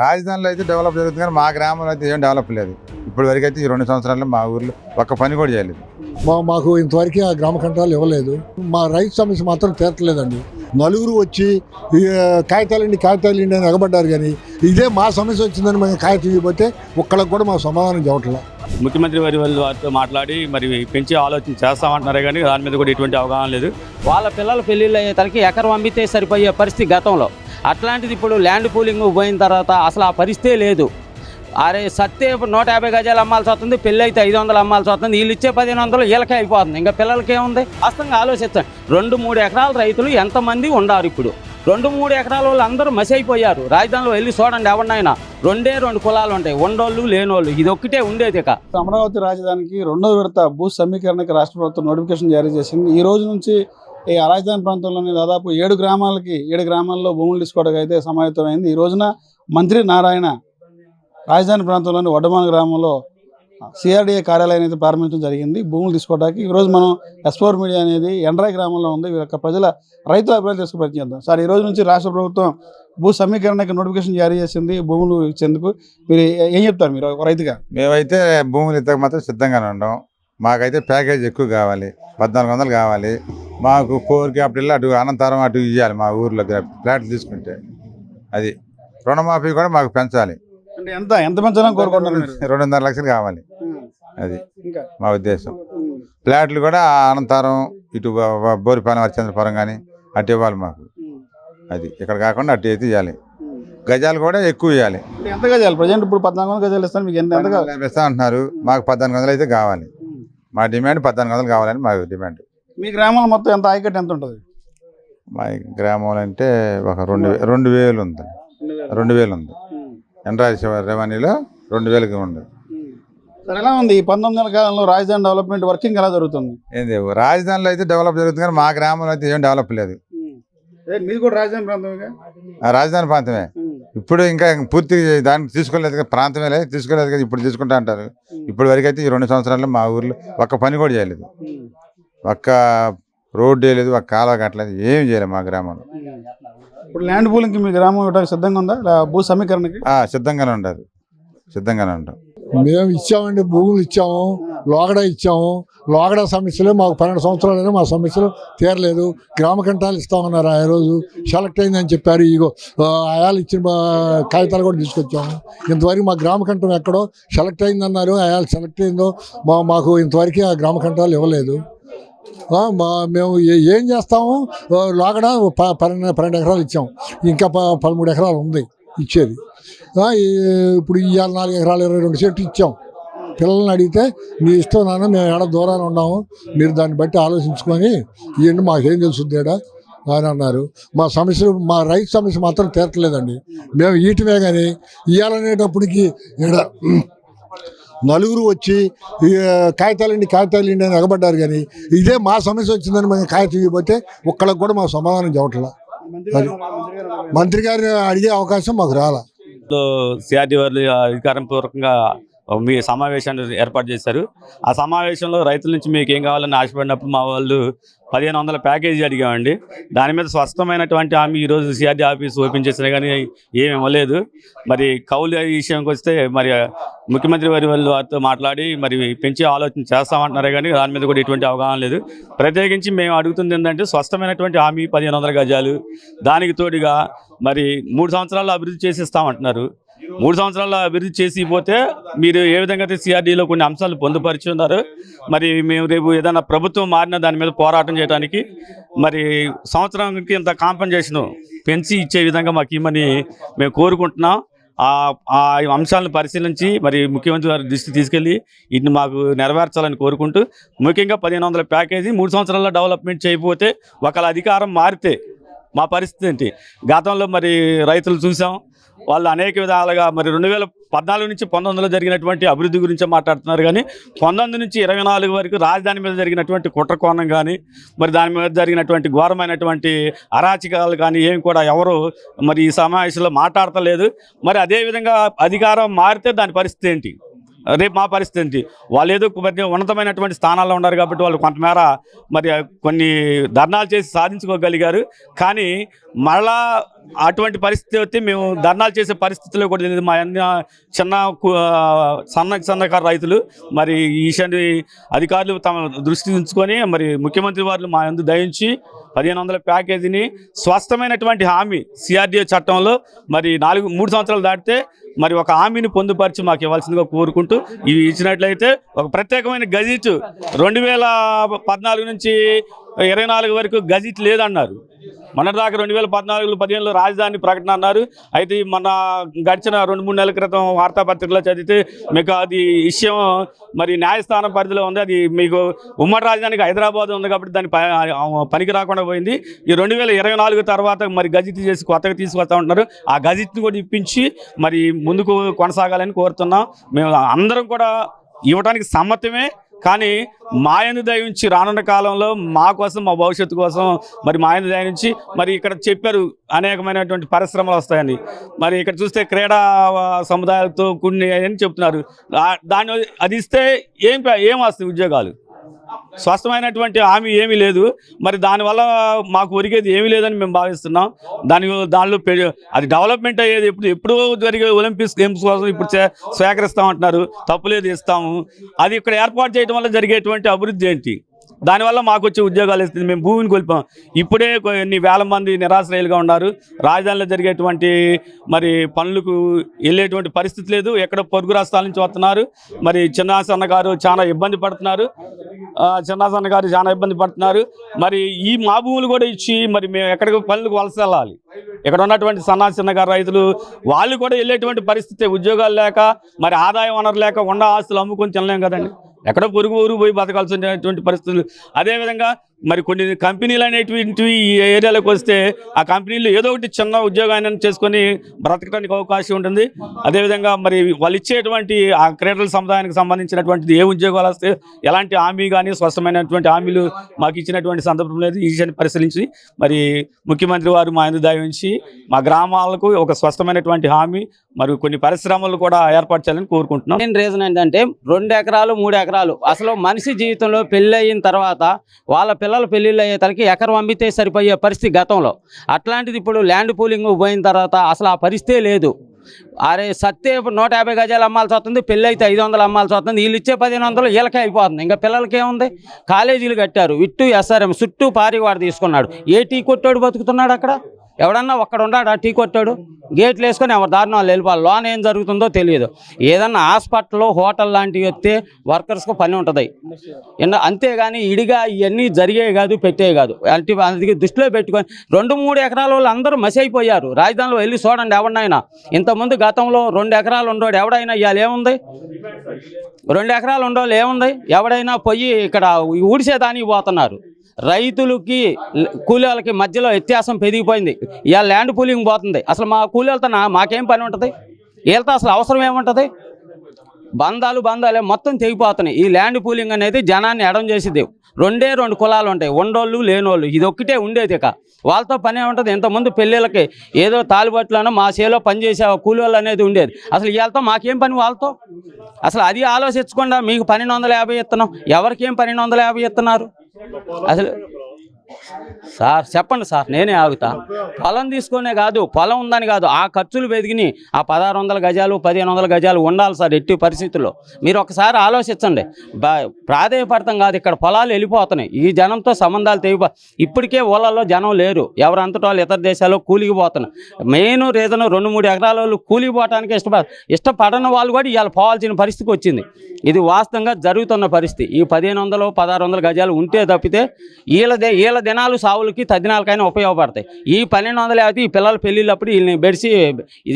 రాజధానిలో అయితే డెవలప్ జరుగుతుంది కానీ మా గ్రామంలో అయితే ఏం డెవలప్ లేదు. ఇప్పటి వరకు అయితే ఈ 2 సంవత్సరాల్లో మా ఊర్లో ఒక్క పని కూడా చేయలేదు. మాకు ఇంతవరకు ఆ గ్రామ కంట్రాలు ఇవ్వలేదు. మా రైతు సమస్య మాత్రం తీర్చలేదండి. నలుగురు వచ్చి కాగితాలు అని ఎగబడ్డారు, కానీ ఇదే మా సమస్య వచ్చిందని మేము కాగితం ఇవ్వబోతే ఒక్కళ్ళకి కూడా మా సమాధానం చెప్పట్లేదు. ముఖ్యమంత్రి వారితో మాట్లాడి మరి పెంచి ఆలోచన చేస్తామంటున్నారే కానీ దాని మీద కూడా ఎటువంటి అవగాహన లేదు. వాళ్ళ పిల్లల పెళ్ళిళ్ళు అయ్యే తనకి ఎకరం అమ్మితే సరిపోయే పరిస్థితి గతంలో. అట్లాంటిది ఇప్పుడు ల్యాండ్ పూలింగ్ పోయిన తర్వాత అసలు ఆ పరిస్థితే లేదు. అరే సత్తే 150 గజాలు అమ్మాల్సి వస్తుంది, పెళ్ళి అయితే 500 అమ్మాల్సి వస్తుంది. వీళ్ళు ఇచ్చే 1500 వీళ్ళకే అయిపోతుంది. ఇంకా పిల్లలకి ఏముంది? వాస్తవంగా ఆలోచిస్తాను. 2-3 ఎకరాల రైతులు ఎంతమంది ఉన్నారు ఇప్పుడు? 2-3 ఎకరాల వాళ్ళు అందరూ మసి అయిపోయారు. రాజధానిలో వెళ్ళి చూడండి ఎవరినైనా 2 కులాలు ఉంటాయి, ఉండోళ్ళు లేనోళ్ళు. ఇది ఒక్కటే ఉండేది. ఇక అమరావతి రాజధానికి 2వ విడత భూ సమీకరణకి రాష్ట్ర ప్రభుత్వం నోటిఫికేషన్ జారీ చేసింది. ఈ రోజు నుంచి ఈ రాజధాని ప్రాంతంలోని దాదాపు 7 గ్రామాల్లో భూములు తీసుకోవడానికి అయితే సమాయత్తమైంది. ఈ రోజున మంత్రి నారాయణ రాజధాని ప్రాంతంలోని వడ్డమాన గ్రామంలో సిఆర్డీఏ కార్యాలయం అయితే ప్రారంభించడం జరిగింది భూములు తీసుకోవడానికి. ఈరోజు మనం S4 మీడియా అనేది ఎండ్రాయి గ్రామంలో ఉంది. వీళ్ళ రైతుల అభిప్రాయాలు తీసుకు ప్రయత్నం చేద్దాం. సార్, ఈ రోజు నుంచి రాష్ట్ర ప్రభుత్వం భూ సమీకరణకి నోటిఫికేషన్ జారీ చేసింది భూములు ఇచ్చేందుకు. మీరు ఏం చెప్తారు మీరు రైతుగా? మేమైతే భూములు ఇద్దరు మాత్రం సిద్ధంగానే ఉన్నాం. మాకైతే ప్యాకేజ్ ఎక్కువ కావాలి, 1400 కావాలి. మాకు 4కి అప్పుడు అటు అనంతరం అటు ఇవ్వాలి. మా ఊర్లో ఫ్లాట్లు తీసుకుంటే అది రుణమాఫీ కూడా మాకు పెంచాలి. అంటే ఎంత పెంచాలని కోరుకుంటున్నారు? 2.5 లక్షలు కావాలి. అది మా ఉద్దేశం. ఫ్లాట్లు కూడా అనంతరం ఇటు బోరిపాలెం హరిశ్చంద్రపురం కానీ అటు ఇవ్వాలి మాకు. అది ఇక్కడ కాకుండా అటు అయితే ఇవ్వాలి. గజాలు కూడా ఎక్కువ ఇవ్వాలి. ఎంత గజాలు? ప్రజెంట్ ఇప్పుడు 1400 గజాలు ఇస్తాను. మీకు ఎంత ఇస్తా అంటున్నారు. మాకు 1400 అయితే కావాలి. మా డిమాండ్ 1400 కావాలని మా డిమాండ్. మీ గ్రామంలో మొత్తం ఎంత ఆయకట్టు ఎంత ఉంటుంది? మా గ్రామంలో అంటే ఒక 2000 ఉంది. 2000 ఉంది. ఎండ్రాయి రెవెన్యూలో 2000కి ఉంది. సరే, ఎలా ఉంది ఈ 19 కాలంలో రాజధాని డెవలప్మెంట్ వర్కింగ్ ఎలా జరుగుతుంది? ఏంది రాజధానిలో అయితే డెవలప్ జరుగుతుంది కానీ మా గ్రామంలో అయితే ఏం డెవలప్ లేదు. మీది కూడా రాజధాని ప్రాంతమే? రాజధాని ప్రాంతమే. ఇప్పుడు ఇంకా పూర్తి దాన్ని తీసుకోలేదు కదా, ప్రాంతమే లేదు, తీసుకోలేదు కదా. ఇప్పుడు తీసుకుంటా అంటారు. ఇప్పటి వరకు అయితే ఈ 2 సంవత్సరాల్లో మా ఊర్లో ఒక్క పని కూడా చేయలేదు. ఒక్క రోడ్డు వేయలేదు, ఒక్క కాలువ కట్టలేదు, ఏం చేయలేదు మా గ్రామంలో. ఇప్పుడు ల్యాండ్ పూలింగ్కి మీ గ్రామం ఇవ్వడానికి సిద్ధంగా ఉందా? భూ సమీకరణకి సిద్ధంగానే ఉండదు. సిద్ధంగానే ఉంటాం. మేము ఇచ్చామండి, భూములు ఇచ్చాము, లోగడ ఇచ్చాము. లోగడ సమస్యలు మాకు 12 సంవత్సరాలైనా మా సమస్యలు తీరలేదు. గ్రామ కంటాలు ఇస్తామన్నారు. ఆ రోజు సెలెక్ట్ అయిందని చెప్పారు. ఇగో ఆయాలు ఇచ్చిన కాగితాలు కూడా తీసుకొచ్చాము. ఇంతవరకు మా గ్రామ కంఠం ఎక్కడో సెలెక్ట్ అయిందన్నారు. ఆయాలు సెలెక్ట్ అయిందో మాకు ఇంతవరకు ఆ గ్రామ కంఠాలు ఇవ్వలేదు. మేము ఏం చేస్తాము? లోగడ 12 ఎకరాలు ఇచ్చాము. ఇంకా 13 ఎకరాలు ఉంది ఇచ్చేది. ఇప్పుడు ఇవాళ 4 ఎకరాలు 22 సెంట్లు ఇచ్చాం. పిల్లల్ని అడిగితే మీ ఇష్టం నాన్న, మేము ఎక్కడ దూరాన్ని ఉన్నాము, మీరు దాన్ని బట్టి ఆలోచించుకొని ఇవన్నీ మాకేం తెలుసుద్దేడా అని అన్నారు. మా రైతు సమస్య మాత్రం తీర్చలేదండి. మేము ఈటమే కానీ ఇవ్వాలనేటప్పటికి ఇక్కడ నలుగురు వచ్చి కాగితాలు అని ఎగబడ్డారు, కానీ ఇదే మా సమస్య వచ్చిందని మేము కాగితం ఇవ్వబోతే ఒక్కళ్ళకి కూడా మాకు సమాధానం చెప్పట్లేదు. మంత్రి గారిని అడిగే అవకాశం మాకు రాలా. సిఆర్డీ వారు అధికారపూర్వకంగా మీ సమావేశాన్ని ఏర్పాటు చేశారు. ఆ సమావేశంలో రైతుల నుంచి మీకు ఏం కావాలని ఆశపడినప్పుడు మా వాళ్ళు 1500 ప్యాకేజీ అడిగామండి. దాని మీద స్పష్టమైనటువంటి హామీ ఈరోజు సిఆర్డీ ఆఫీస్ ఓపెన్ చేసినా కానీ ఏమి ఇవ్వలేదు. మరి కౌలు విషయానికి వస్తే మరి ముఖ్యమంత్రి వారితో మాట్లాడి మరి పెంచి ఆలోచన చేస్తామంటున్నారే కానీ దాని మీద కూడా ఎటువంటి అవగాహన లేదు. ప్రత్యేకించి మేము అడుగుతుంది ఏంటంటే స్పష్టమైనటువంటి హామీ 1500 గజాలు. దానికి తోడుగా మరి 3 సంవత్సరాల్లో అభివృద్ధి చేసిస్తామంటున్నారు. 3 సంవత్సరాల్లో అభివృద్ధి చేసి పోతే మీరు ఏ విధంగా అయితే సిఆర్డీలో కొన్ని అంశాలు పొందుపరిచి ఉన్నారు. మరి మేము రేపు ఏదైనా ప్రభుత్వం మారినా దాని మీద పోరాటం చేయడానికి మరి సంవత్సరానికి ఇంత కాంపెన్సేషన్ పెంచి ఇచ్చే విధంగా మాకు ఇవ్వమని మేము కోరుకుంటున్నాం. ఆ అంశాలను పరిశీలించి మరి ముఖ్యమంత్రి గారి దృష్టి తీసుకెళ్ళి వీటిని మాకు నెరవేర్చాలని కోరుకుంటూ, ముఖ్యంగా 1500 ప్యాకేజీ 3 సంవత్సరాల్లో డెవలప్మెంట్ చేయకపోతే ఒకళ్ళ అధికారం మారితే మా పరిస్థితి ఏంటి? గతంలో మరి రైతులు చూసాం, వాళ్ళు అనేక విధాలుగా మరి 2014 నుంచి 19లో జరిగినటువంటి అభివృద్ధి గురించే మాట్లాడుతున్నారు. కానీ 19 నుంచి 24 వరకు రాజధాని మీద జరిగినటువంటి కుట్రకోణం కానీ మరి దాని మీద జరిగినటువంటి ఘోరమైనటువంటి అరాచకాలు కానీ ఏం కూడా ఎవరు మరి ఈ సమావేశంలో మాట్లాడతలేదు. మరి అదేవిధంగా అధికారం మారితే దాని పరిస్థితి ఏంటి? రేపు మా పరిస్థితి ఏంటి? వాళ్ళు ఏదో కొద్దిగా ఉన్నతమైనటువంటి స్థానాల్లో ఉన్నారు కాబట్టి వాళ్ళు కొంతమేర మరి కొన్ని ధర్నాలు చేసి సాధించుకోగలిగారు. కానీ మళ్ళా అటువంటి పరిస్థితి వస్తే మేము ధర్నాలు చేసే పరిస్థితిలో కూడా లేదు. మా అన్న సన్నకారు రైతులు మరి ఈ విషయాన్ని అధికారులు తమ దృష్టి ఉంచుకొని మరి ముఖ్యమంత్రి వారు మా యందు దయించి 1500 ప్యాకేజీని స్పష్టమైనటువంటి హామీ సిఆర్డీఏ చట్టంలో మరి 3 సంవత్సరాలు దాటితే మరి ఒక హామీని పొందుపరిచి మాకు ఇవ్వాల్సిందిగా కోరుకుంటూ ఇవి ఇచ్చినట్లయితే ఒక ప్రత్యేకమైన గజెట్ 2014 నుంచి 24 వరకు గజెట్ లేదన్నారు. మొన్నటిదాకా 2014-15లో రాజధాని ప్రకటన అన్నారు. అయితే మన గడిచిన 2-3 నెలల క్రితం వార్తాపత్రికలో చదివితే మీకు అది విషయం మరి న్యాయస్థానం పరిధిలో ఉంది. అది మీకు ఉమ్మడి రాజధానికి హైదరాబాద్ ఉంది కాబట్టి దాని పనికి రాకుండా పోయింది. ఈ 2024 తర్వాత మరి గజెట్ చేసి కొత్తగా తీసుకొస్తా ఉంటున్నారు. ఆ గజెట్ని కూడా ఇప్పించి మరి ముందుకు కొనసాగాలని కోరుతున్నాం. మేము అందరం కూడా ఇవ్వడానికి సమ్మతమే. కానీ మాయందు దయించి రానున్న కాలంలో మా కోసం, మా భవిష్యత్తు కోసం మరి మాయందు దయించి మరి ఇక్కడ చెప్పారు అనేకమైనటువంటి పరిశ్రమలు వస్తాయని. మరి ఇక్కడ చూస్తే క్రీడా సముదాయాలతో కొన్ని అని చెప్తున్నారు. దాన్ని అది ఇస్తే ఏం వస్తాయి ఉద్యోగాలు? స్పష్టమైనటువంటి హామీ ఏమీ లేదు. మరి దానివల్ల మాకు ఒరిగేది ఏమీ లేదని మేము భావిస్తున్నాం. దానిలో అది డెవలప్మెంట్ అయ్యేది ఎప్పుడో జరిగే ఒలింపిక్స్ గేమ్స్ కోసం ఇప్పుడు స్వీకరిస్తామంటున్నారు. తప్పులేదు, ఇస్తాము. అది ఇక్కడ ఏర్పాటు చేయడం వల్ల జరిగేటువంటి అభివృద్ధి ఏంటి? దానివల్ల మాకు వచ్చే ఉద్యోగాలు ఇస్తుంది. మేము భూమిని కోల్పోయాం. ఇప్పుడే కొన్ని వేల మంది నిరాశ్రయులుగా ఉన్నారు. రాజధానిలో జరిగేటువంటి మరి పనులకు వెళ్ళేటువంటి పరిస్థితి లేదు. ఎక్కడ పొరుగు రాష్ట్రాల నుంచి వస్తున్నారు. మరి చిన్నాసన్న గారు చాలా ఇబ్బంది పడుతున్నారు. మరి ఈ మా భూములు కూడా ఇచ్చి మరి మేము ఎక్కడికి పనులకు వలస వెళ్ళాలి. ఇక్కడ ఉన్నటువంటి చిన్నగారు రైతులు వాళ్ళు కూడా వెళ్ళేటువంటి పరిస్థితి. ఉద్యోగాలు లేక మరి ఆదాయం వనరు లేక ఉన్న ఆస్తులు అమ్ముకొని తినలేం కదండి. ఎక్కడో పొరుగు ఊరు పోయి బతకాల్సినటువంటి పరిస్థితులు. అదేవిధంగా మరి కొన్ని కంపెనీలు అనేటువంటివి ఈ ఏరియాలోకి వస్తే ఆ కంపెనీలు ఏదో ఒకటి చిన్న ఉద్యోగాన్ని చేసుకొని బ్రతకడానికి అవకాశం ఉంటుంది. అదేవిధంగా మరి వాళ్ళు ఇచ్చేటువంటి ఆ క్రీడల సముదాయానికి సంబంధించినటువంటిది ఏ ఉద్యోగాలు వస్తే ఎలాంటి హామీ కానీ స్పష్టమైనటువంటి హామీలు మాకు ఇచ్చినటువంటి సందర్భం లేదు. ఈ విషయాన్ని పరిశీలించి మరి ముఖ్యమంత్రి వారు మా యందు దయించి మా గ్రామాలకు ఒక స్పష్టమైనటువంటి హామీ మరి కొన్ని పరిశ్రమలు కూడా ఏర్పాటు చేయాలని కోరుకుంటున్నాం. మెయిన్ రీజన్ ఏంటంటే 2 ఎకరాలు 3 ఎకరాలు అసలు మనిషి జీవితంలో పెళ్ళి అయిన తర్వాత వాళ్ళ పిల్లల పెళ్ళిళ్ళు అయ్యేసరికి ఎకరం అమ్మితే సరిపోయే పరిస్థితి గతంలో. అట్లాంటిది ఇప్పుడు ల్యాండ్ పూలింగ్ పోయిన తర్వాత అసలు ఆ పరిస్థితే లేదు. అరే సత్తే 150 గజాలు అమ్మాల్సి వస్తుంది, పెళ్ళి అయితే 500 అమ్మాల్సి వస్తుంది. వీళ్ళు ఇచ్చే 1500 వీళ్ళకే అయిపోతుంది. ఇంకా పిల్లలకి ఏముంది? కాలేజీలు కట్టారు. ఇట్టు SRM చుట్టూ పారివాడు తీసుకున్నాడు. ఏ టీ కొట్టాడు బతుకుతున్నాడు అక్కడ? ఎవడన్నా ఒక్కడ ఉన్నాడు? టీ కొట్టాడు గేట్లు వేసుకొని ఎవరి దారిని వాళ్ళు వెళ్ళిపోవాలి. లోన్ ఏం జరుగుతుందో తెలియదు. ఏదన్నా హాస్పిటల్ హోటల్ లాంటివి వస్తే వర్కర్స్కు పని ఉంటుంది. అంతేగాని ఇడిగా ఇవన్నీ జరిగేవి కాదు, పెట్టేవి కాదు. అంటే అందుకే దృష్టిలో పెట్టుకొని 2-3 ఎకరాల వాళ్ళు అందరూ మసి అయిపోయారు. రాజధానిలో వెళ్ళి చూడండి ఎవరినైనా. ఇంతకుముందు గతంలో 2 ఎకరాలు ఉండోడు ఎవడైనా ఇవాళ ఏముంది? 2 ఎకరాలు ఉండోళ్ళు ఏముంది? ఎవడైనా పోయి ఇక్కడ ఊడిసేదానికి పోతున్నారు. రైతులకి కూలీలకి మధ్యలో వ్యత్యాసం పెరిగిపోయింది. ఇవాళ ల్యాండ్ పూలింగ్ పోతుంది. అసలు మా కూలీలతో మాకేం పని ఉంటుంది? వీళ్ళతో అసలు అవసరం ఏముంటుంది? బంధాలే మొత్తం తెగిపోతున్నాయి. ఈ ల్యాండ్ పూలింగ్ అనేది జనాన్ని ఎడం చేసేది. 2 కులాలు ఉంటాయి, ఉండోళ్ళు లేనోళ్ళు. ఇది ఒక్కటే ఉండేది. ఇక వాళ్ళతో పని ఏముంటుంది? ఇంతకుముందు పెళ్ళిళ్ళకి ఏదో తాలిబట్టులోనో మా చేలో పనిచేసే కూలీలు అనేది ఉండేది. అసలు వీళ్ళతో మాకేం పని వాళ్ళతో? అసలు అది ఆలోచించకుండా మీకు 1250 ఇస్తున్నాం. ఎవరికేం 1250 ఇస్తున్నారు అసలు? సార్ చెప్పండి సార్, నేనే ఆగుతా. పొలం తీసుకునే కాదు, పొలం ఉందని కాదు, ఆ ఖర్చులు వెదిగిని ఆ 1600 గజాలు 1500 గజాలు ఉండాలి సార్ ఎట్టి పరిస్థితుల్లో. మీరు ఒకసారి ఆలోచించండి. ప్రాధాన్యపడతాం కాదు, ఇక్కడ పొలాలు వెళ్ళిపోతున్నాయి. ఈ జనంతో సంబంధాలు ఇప్పటికే ఊళ్ళల్లో జనం లేరు. ఎవరంతటి వాళ్ళు ఇతర దేశాల్లో కూలిగిపోతున్నారు. మెయిన్ రీజన్ 2-3 ఎకరాల వాళ్ళు కూలిగిపోవడానికి ఇష్టపడని వాళ్ళు కూడా ఇవాళ పోవాల్సిన పరిస్థితికి వచ్చింది. ఇది వాస్తవంగా జరుగుతున్న పరిస్థితి. ఈ 1500-1600 గజాలు ఉంటే తప్పితే వీళ్ళ దినాలు సావులకి తద్దినాలకైనా ఉపయోగపడతాయి. ఈ 1250 ఈ పిల్లల పెళ్ళిళ్ళప్పుడు వీళ్ళని బెడిసి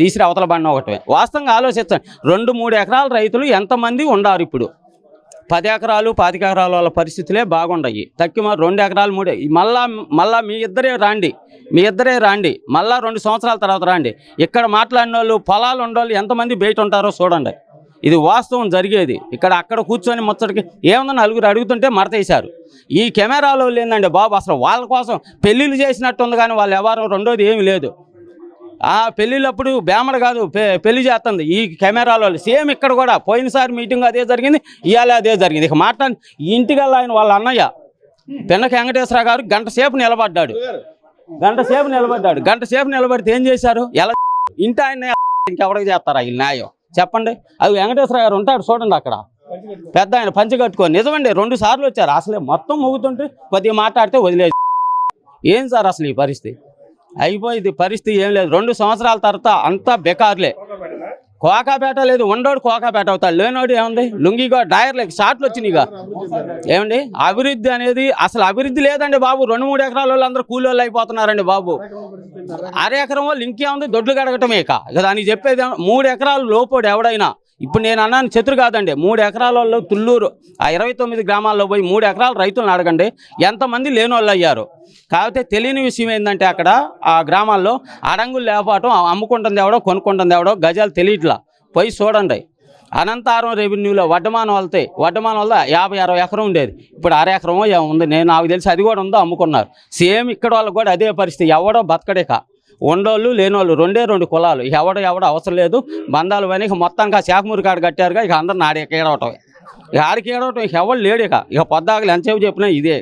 తీసిరి అవతల బండి ఒకటే. వాస్తవంగా ఆలోచించండి. 2-3 ఎకరాల రైతులు ఎంతమంది ఉండారు? ఇప్పుడు 10 ఎకరాలు 25 ఎకరాల వాళ్ళ పరిస్థితులే బాగుండయి. తక్కువ 2 ఎకరాలు 3 మళ్ళా మీ ఇద్దరే రాండి. మళ్ళా 2 సంవత్సరాల తర్వాత రాండి. ఇక్కడ మాట్లాడిన వాళ్ళు పొలాలు ఉండేవాళ్ళు ఎంతమంది బయట ఉంటారో చూడండి. ఇది వాస్తవం జరిగేది. అక్కడ కూర్చొని ముచ్చటికి ఏమన్నా నలుగురు అడుగుతుంటే మడతేశారు. ఈ కెమెరాలో ఏందండి బాబు? అసలు వాళ్ళ కోసం పెళ్ళిళ్ళు చేసినట్టుంది కానీ వాళ్ళు ఎవరు రెండోది ఏమీ లేదు. ఆ పెళ్ళిళ్ళప్పుడు బేమడ కాదు పెళ్లి చేస్తుంది ఈ కెమెరాలో సేమ్ ఇక్కడ కూడా పోయినసారి మీటింగ్ అదే జరిగింది, ఇవాళ అదే జరిగింది. ఇక మాట్లాడి ఇంటికల్లా ఆయన వాళ్ళ అన్నయ్య పిన్నక వెంకటేశ్వర గారు గంట సేపు నిలబడ్డాడు. గంట సేపు నిలబడితే ఏం చేశారు? ఎలా ఇంటి ఆయన ఇంకెవరికి చేస్తారా ఈ న్యాయం చెప్పండి? అది వెంకటేశ్వర గారు ఉంటాడు చూడండి అక్కడ, పెద్ద ఆయన పంచి కట్టుకొని. నిజమండి 2 సార్లు వచ్చారు. అసలే మొత్తం ముగుతుంటే కొద్దిగా మాట్లాడితే వదిలేదు. ఏం సార్ అసలు ఈ పరిస్థితి? అయిపోయింది పరిస్థితి, ఏం లేదు. 2 సంవత్సరాల తర్వాత అంతా బెకార్లే. కోకాపేట లేదు, ఉండోడు కోకాపేట అవుతాడు, లేనోడు ఏముంది లుంగిగా డైర్లకి షాట్లు వచ్చినాయిగా. ఏమండి అభివృద్ధి అనేది అసలు అభివృద్ధి లేదండి బాబు. 2-3 ఎకరాల వాళ్ళు అందరూ కూలి వాళ్ళు అయిపోతున్నారండి బాబు. అర ఎకరం వాళ్ళు ఇంకేముంది దొడ్లు గడగటమే. ఇక దానికి చెప్పేది 3 ఎకరాలు లోపోడు ఎవడైనా. ఇప్పుడు నేను అన్నాను శత్రు కాదండి, 3 ఎకరాలలో తుళ్ళూరు ఆ 29 గ్రామాల్లో పోయి 3 ఎకరాల రైతులను అడగండి ఎంతమంది లేనోళ్ళు అయ్యారు. కాకపోతే తెలియని విషయం ఏంటంటే అక్కడ ఆ గ్రామాల్లో అడంగులు లేపాటం, అమ్ముకుంటుంది ఎవడో కొనుక్కుంటుంది ఎవడో గజాలు తెలియట్లా. పోయి చూడండి. అనంతారం రెవెన్యూలో వడ్డమానం వెళ్తాయి, వడ్డమానం వల్ల 50-60 ఎకరం ఉండేది, ఇప్పుడు 1/2 ఎకరమో ఉంది. నాకు తెలిసి అది కూడా ఉందో అమ్ముకున్నారు. సేమ్ ఇక్కడ వాళ్ళకి కూడా అదే పరిస్థితి. ఎవడో బతకడేక ఉండోళ్ళు లేనోళ్ళు 2 కులాలు. ఎవడో అవసరం లేదు బంధాలు అని మొత్తానికి ఆ శాఖమూరి కాడ కట్టారుగా. ఇక అందరిని ఆడికి ఏడవటం, ఇక ఆడికి ఏడవటం. ఇక ఎవరు లేడు. ఇక పొద్దాకలు ఎంతసేపు చెప్పినా ఇదే.